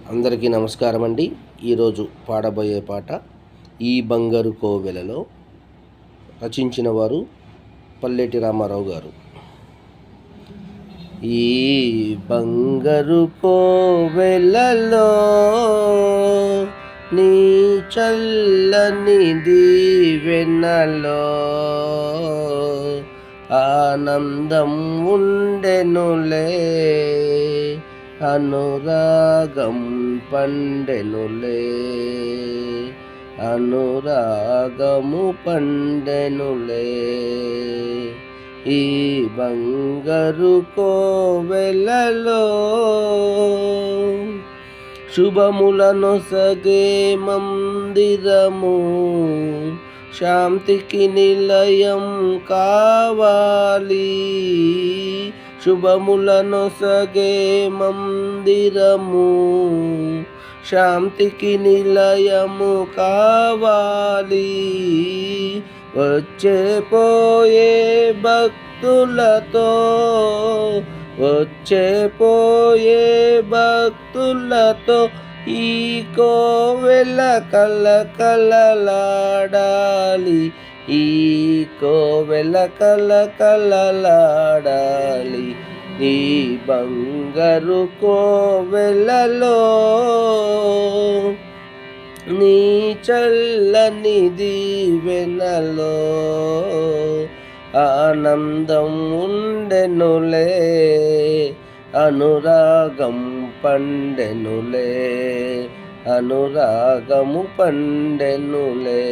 అందరికీ నమస్కారం అండి. ఈరోజు పాడబోయే పాట ఈ బంగారు కోవెలలో. రచించిన వారు పల్లెటి రామారావు గారు. ఈ బంగారు కోవెలలో నీ చల్లని దీవెనలో ఆనందం ఉండెనులే, అనురాగం పండెనులే, అనురాగము పండెనులే. ఈ బంగారు కోవెలలో శుభములనొసగే మందిరము, శాంతికి నిలయం కావాలి. శుభములనొసగే మందిరము, శాంతికి నిలయము కావాలి. వచ్చే పోయే భక్తులతో, వచ్చే పోయే భక్తులతో ఈ కోవెల కలకలలాడాలి. ఈ కోవెల కలకలలాడాలి. ఈ బంగారు కోవెలలో నీ చల్లని దీవెనలో ఆనందం ఉండెనులే, అనురాగం పండెనులే, అనురాగము పండెనులే.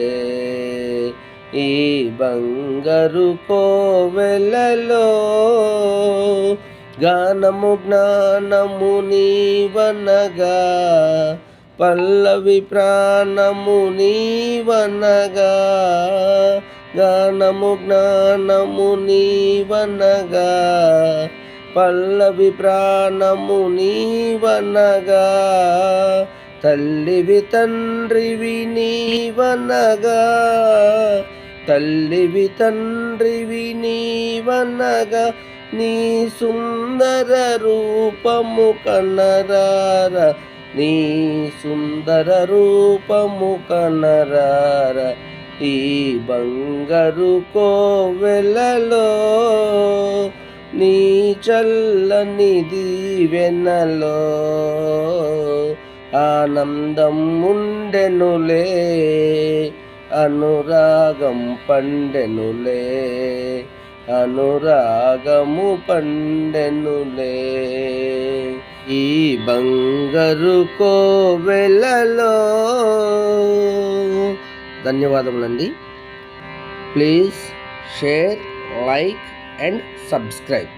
ఈ బంగారు కోవెలలో గానము జ్ఞానము నీవనగా, పల్లవి ప్రాణము నీవనగా. గానము జ్ఞానము నీవనగా, పల్లవి ప్రాణము నీవనగా. తల్లివి తండ్రివి నీవనగా, తల్లివి తండ్రివి నీవనగా. నీ సుందర రూపము కనరార, నీ సుందర రూపము కనరార. ఈ బంగారు కోవెలలో నీ చల్లని దీవెనలో ఆనందం ఉండెనులే, అనురాగం పండెనులే, అనురాగము పండెనులే. ఈ బంగారు కోవెలలో. ధన్యవాదములండి. Please share, like and subscribe.